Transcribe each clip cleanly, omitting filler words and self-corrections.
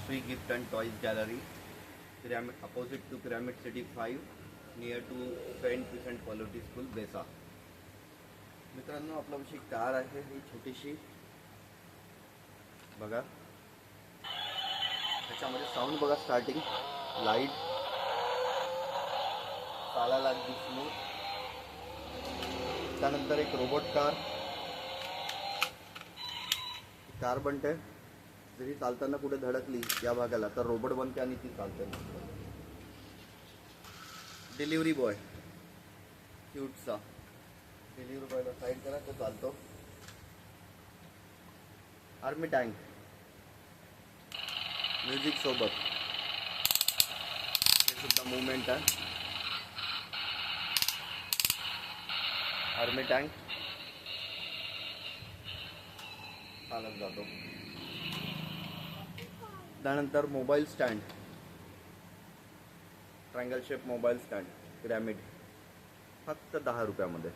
free gift and toys gallery, opposite to Pyramid City 5, near to Saint Vincent Quality School, Besa. मित्रांनो, आपल्यापाशी car आहे ही छोटीशी बघा. त्याच्यामध्ये साऊंड बघा, स्टार्टिंग लाईट चालायला अगदी स्मूथ. त्यानंतर एक रोबोट कार बनते. जरी चालताना कुठे धडकली या भागाला तर रोबोट बनते आणि ती चालते. डिलिव्हरी बॉय क्यूटचा डिलिव्हरी बॉयला साईड करा, तो चालतो. आर्मी टँक म्युझिक सोबत हे सुद्धा मुवमेंट आहे. आर्मी टँक चालत जातो. त्यानंतर mobile stand, triangle shape mobile stand pyramid, फक्त 10 रुपयामध्ये.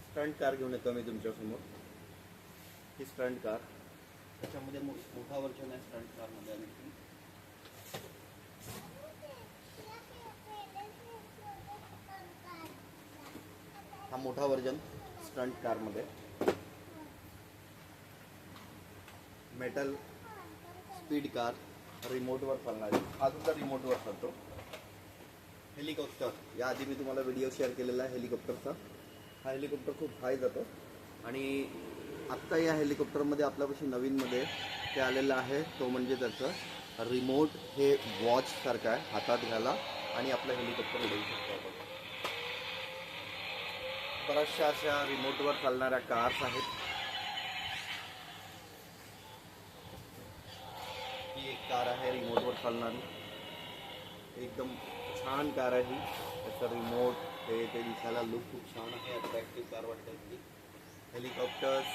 स्टंट कार घेऊन येतो मी तुमच्यासमोर. ही स्टंट कार, त्याच्यामध्ये मोठा वर्जन आहे स्टंट कारमध्ये. आणि हा मोठा वर्जन स्टंट कारमध्ये. मेटल स्पीड कार, रिमोटवर चालणारी. हा सुद्धा रिमोटवर चालतो. हेलिकॉप्टर, याआधी मी तुम्हाला व्हिडिओ शेअर केलेला आहे हेलिकॉप्टरचा. हा हेलिकॉप्टर खूप हाय जातो. आणि आत्ता या हेलिकॉप्टरमध्ये आपल्यापाशी नवीनमध्ये ते आलेलं आहे, तो म्हणजे त्याचं रिमोट. हे वॉचसारखं आहे, हातात घ्यायला आणि आपलं हेलिकॉप्टर उडवू शकतो आपण. बऱ्याचशा अशा रिमोटवर चालणाऱ्या कार्स आहेत. ही एक कार आहे रिमोटवर चालणारी, एकदम छान कार आहे ही. त्याचं रिमोट ते दिसायला लुक खूप छान आहे, अट्रॅक्टिव्ह कार वाटते ती. Helicopters,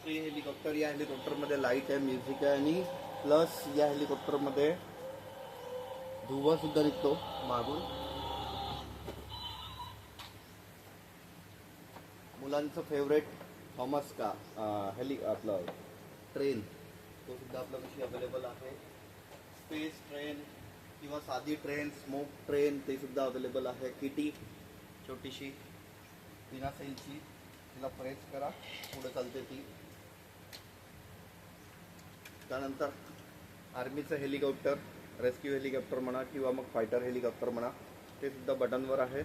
free helicopter. या हेलिकॉप्टरमध्ये लाईट आहे, म्युझिक आहे आणि प्लस या हेलिकॉप्टरमध्ये धुवा सुद्धा निघतो मागून. मुलांचं फेवरेट थॉमस का आपलं ट्रेन, तो सुद्धा आपल्यापाशी अवेलेबल आहे. स्पेस ट्रेन किंवा साधी ट्रेन, स्मोक ट्रेन, ते सुद्धा अवेलेबल आहे. किटी छोटीशी बिना सेलची, तिला प्रेस करा पुढे चालते ती. त्यानंतर आर्मीचं हेलिकॉप्टर, रेस्क्यू हेलिकॉप्टर म्हणा किंवा मग फायटर हेलिकॉप्टर म्हणा, ते सुद्धा बटनवर आहे.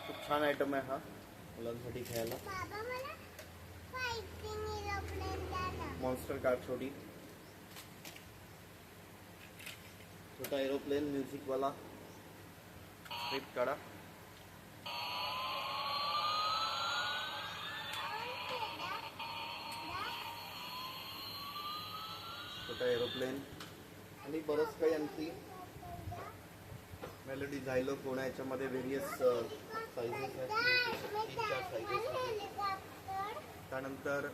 खूप छान आयटम आहे हा मुलांसाठी खेळायला. मॉन्स्टर कार छोटी, छोटा एरोप्लेन म्युझिकवाला. ट्रिप काढा. छोटा एरोप्लेन आणि बरंच काही आणखी. मेलोडी झायलो कोणा, याच्यामध्ये व्हेरियस साईजेस आहेत, 3-4 साईजेस आहेत. त्यानंतर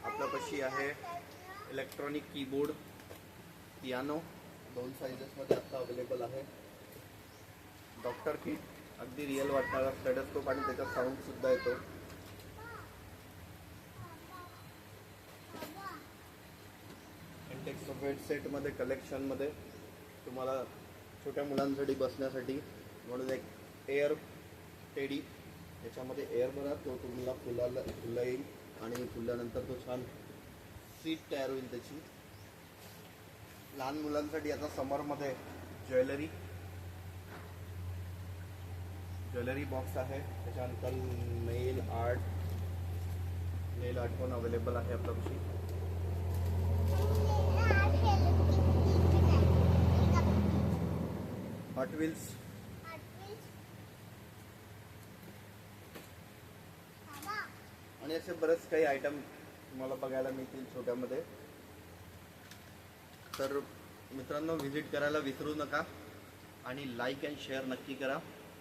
आपल्यापाशी आहे इलेक्ट्रॉनिक कीबोर्ड, पियानो, 2 साईजेसमध्ये आत्ता अवेलेबल आहे. डॉक्टर किट, अगदी रिअल वाटणारा स्टेथोस्कोप आणि त्याचा साऊंड सुद्धा येतो. इंटेक्स बेड सेटमध्ये कलेक्शनमध्ये तुम्हाला छोट्या मुलांसाठी बसण्यासाठी म्हणून एक एअर टेडी, याच्यामध्ये एअर भरा, तो तुम्हाला फुलं येईल आणि फुलल्यानंतर तो छान सीट तयार होईल त्याची. लहान मुलांसाठी आता समरमध्ये ज्वेलरी बॉक्स आहे. त्याच्यानंतर नेल आर्ट पण अवेलेबल आहे आपल्यापाशी. हॉट व्हील्स, आणि असे बरेच काही आयटम तुम्हाला बघायला मिळतील छोट्यामध्ये. तर मित्रांनो, व्हिजिट करायला विसरू नका आणि लाईक अँड शेअर नक्की करा.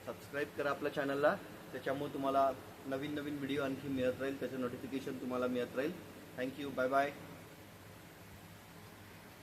सबस्क्राईब करा आपल्या चॅनलला, त्याच्यामुळे तुम्हाला नवीन नवीन व्हिडिओ आणखी मिळत राहील, त्याचं नोटिफिकेशन तुम्हाला मिळत राहील. Thank you, bye bye.